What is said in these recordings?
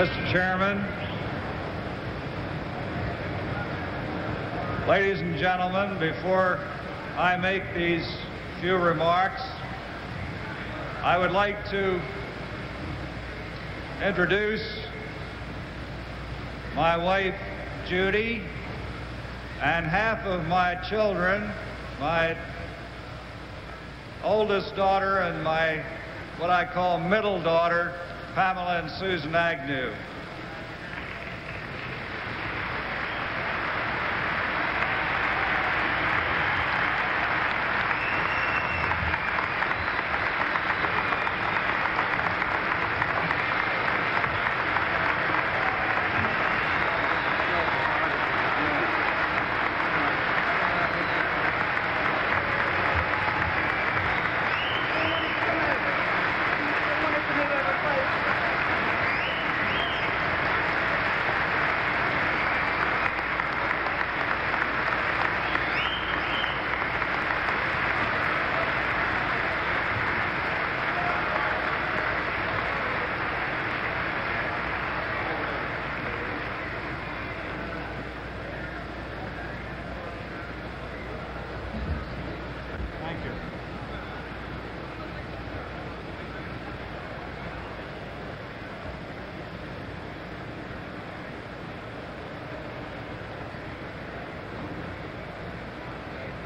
Mr. Chairman, ladies and gentlemen, before I make these few remarks, I would like to introduce my wife, Judy, and half of my children, my oldest daughter and my what I call middle daughter, Pamela and Susan Agnew.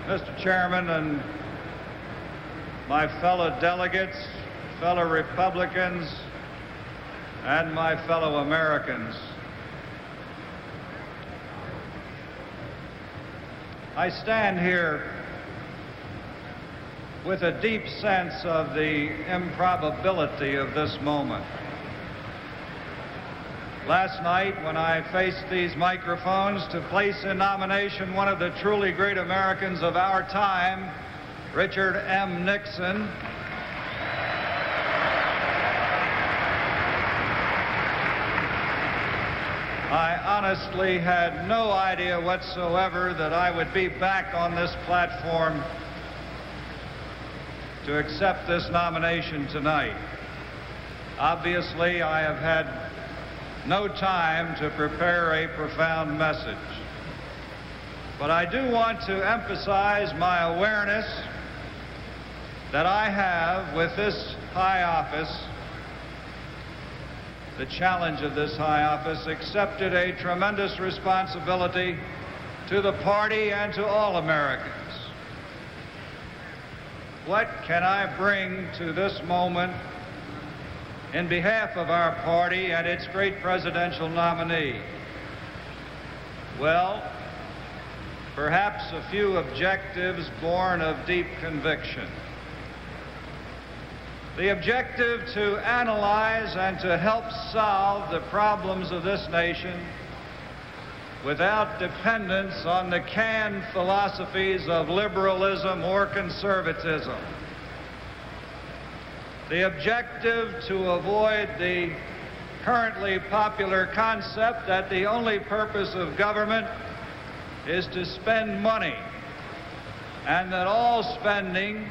Mr. Chairman and my fellow delegates, fellow Republicans, and my fellow Americans, I stand here with a deep sense of the improbability of this moment. Last night, when I faced these microphones to place in nomination one of the truly great Americans of our time, Richard M. Nixon, I honestly had no idea whatsoever that I would be back on this platform to accept this nomination tonight. Obviously, I have had no time to prepare a profound message. But I do want to emphasize my awareness that I have with this high office, the challenge of this high office, accepted a tremendous responsibility to the party and to all Americans. What can I bring to this moment in behalf of our party and its great presidential nominee? Well, perhaps a few objectives born of deep conviction. The objective to analyze and to help solve the problems of this nation without dependence on the canned philosophies of liberalism or conservatism. The objective to avoid the currently popular concept that the only purpose of government is to spend money, and that all spending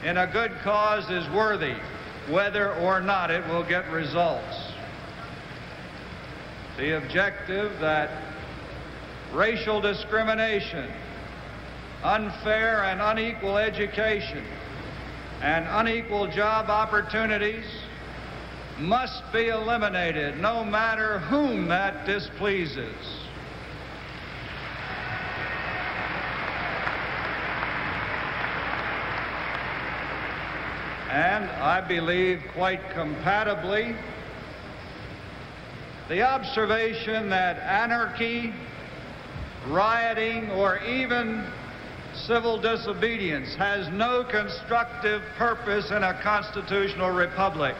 in a good cause is worthy, whether or not it will get results. The objective that racial discrimination, unfair and unequal education, and unequal job opportunities must be eliminated, no matter whom that displeases. And I believe quite compatibly, the observation that anarchy, rioting, or even civil disobedience has no constructive purpose in a constitutional republic.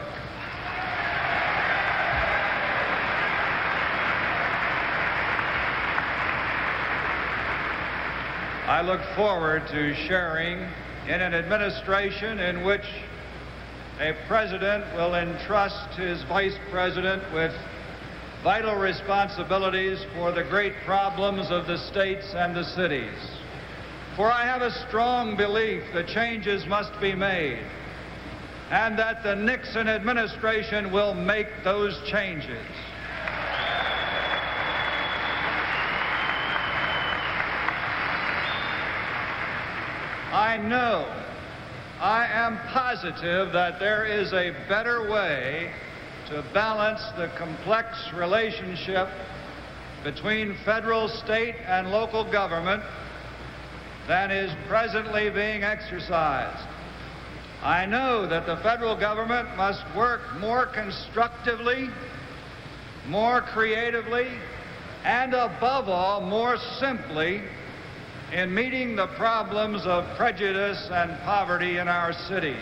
I look forward to sharing in an administration in which a president will entrust his vice president with vital responsibilities for the great problems of the states and the cities. For I have a strong belief that changes must be made, and that the Nixon administration will make those changes. I am positive that there is a better way to balance the complex relationship between federal, state, and local government than is presently being exercised. I know that the federal government must work more constructively, more creatively, and above all, more simply in meeting the problems of prejudice and poverty in our cities.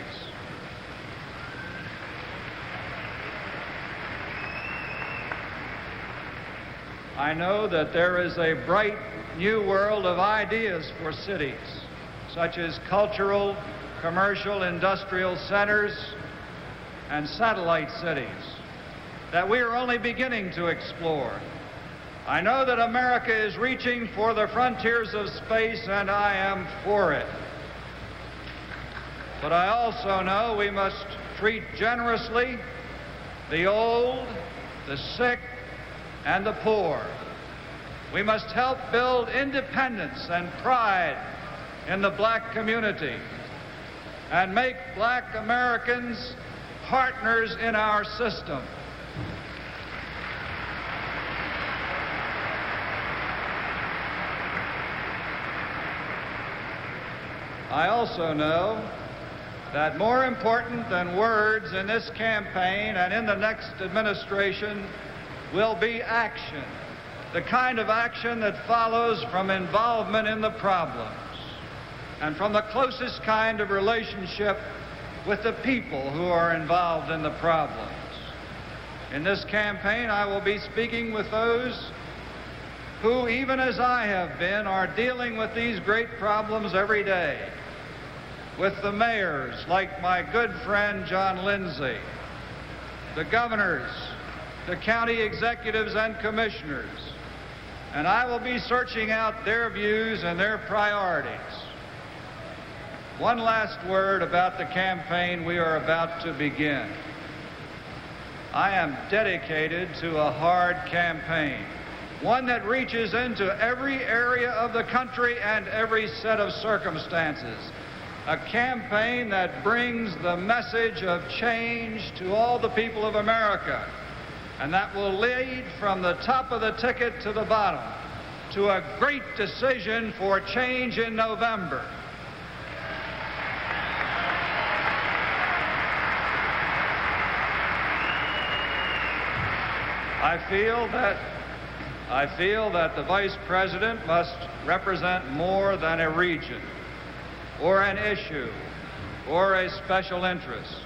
I know that there is a bright new world of ideas for cities, such as cultural, commercial, industrial centers, and satellite cities, that we are only beginning to explore. I know that America is reaching for the frontiers of space, and I am for it. But I also know we must treat generously the old, the sick, and the poor. We must help build independence and pride in the black community and make black Americans partners in our system. I also know that more important than words in this campaign and in the next administration will be action, the kind of action that follows from involvement in the problems and from the closest kind of relationship with the people who are involved in the problems. In this campaign, I will be speaking with those who, even as I have been, are dealing with these great problems every day. With the mayors, like my good friend John Lindsay, the governors, the county executives and commissioners, and I will be searching out their views and their priorities. One last word about the campaign we are about to begin. I am dedicated to a hard campaign, one that reaches into every area of the country and every set of circumstances. A campaign that brings the message of change to all the people of America, and that will lead from the top of the ticket to the bottom to a great decision for change in November. I feel that the Vice President must represent more than a region, or an issue, or a special interest.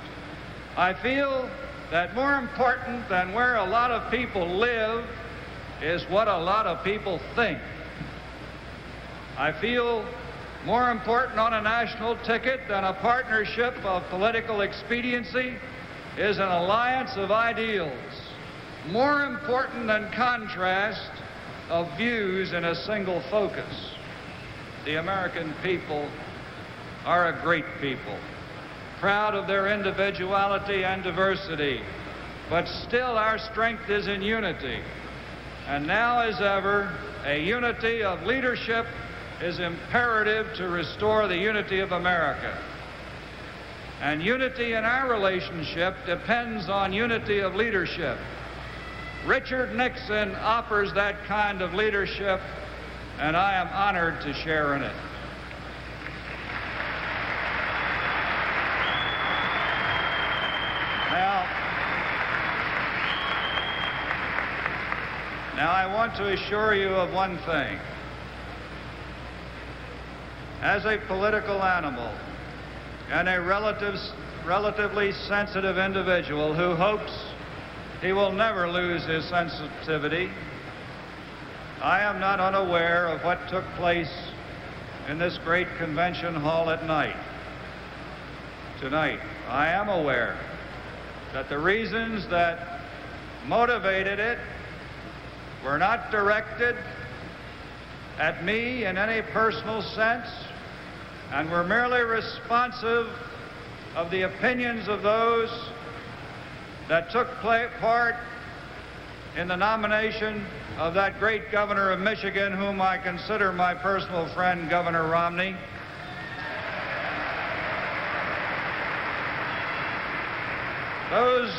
I feel that more important than where a lot of people live is what a lot of people think. I feel more important on a national ticket than a partnership of political expediency is an alliance of ideals. More important than contrast of views in a single focus. The American people are a great people, proud of their individuality and diversity, but still our strength is in unity. And now as ever, a unity of leadership is imperative to restore the unity of America. And unity in our relationship depends on unity of leadership. Richard Nixon offers that kind of leadership, and I am honored to share in it. Now, I want to assure you of one thing. As a political animal and a relatively sensitive individual who hopes he will never lose his sensitivity, I am not unaware of what took place in this great convention hall at night. Tonight, I am aware that the reasons that motivated it were not directed at me in any personal sense and were merely responsive of the opinions of those that took part in the nomination of that great governor of Michigan, whom I consider my personal friend, Governor Romney. Those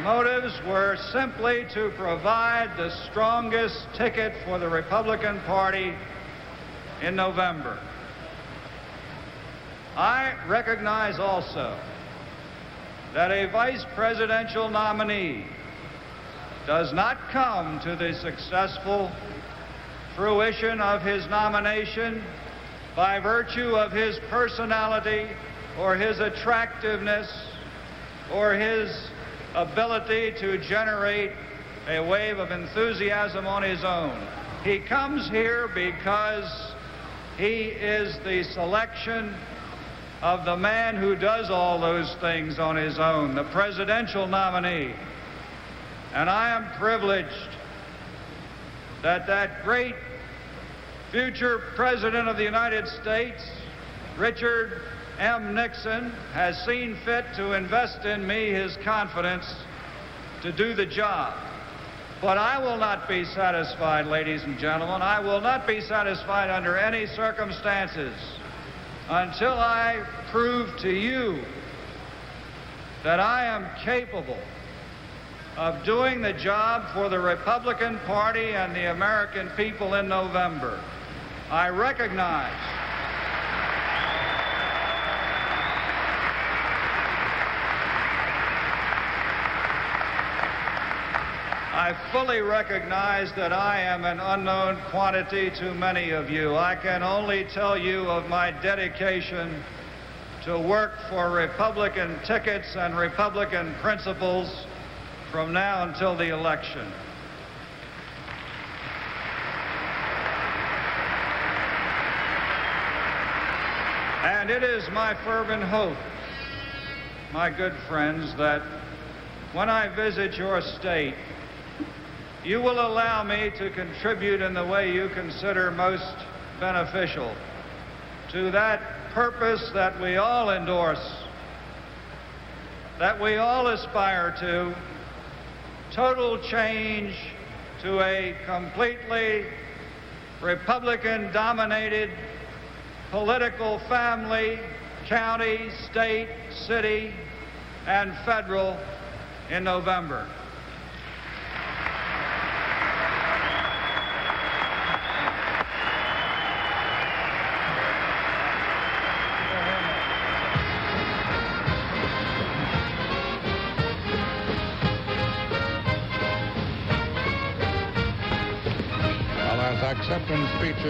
motives were simply to provide the strongest ticket for the Republican Party in November. I recognize also that a vice presidential nominee does not come to the successful fruition of his nomination by virtue of his personality or his attractiveness or his ability to generate a wave of enthusiasm on his own. He comes here because he is the selection of the man who does all those things on his own, the presidential nominee. And I am privileged that that great future President of the United States, Richard M. Nixon, has seen fit to invest in me his confidence to do the job. But I will not be satisfied, ladies and gentlemen. I will not be satisfied under any circumstances until I prove to you that I am capable of doing the job for the Republican Party and the American people in November. I recognize I fully recognize that I am an unknown quantity to many of you. I can only tell you of my dedication to work for Republican tickets and Republican principles from now until the election. And it is my fervent hope, my good friends, that when I visit your state, you will allow me to contribute in the way you consider most beneficial to that purpose that we all endorse, that we all aspire to, total change to a completely Republican-dominated political family, county, state, city, and federal in November. Acceptance speeches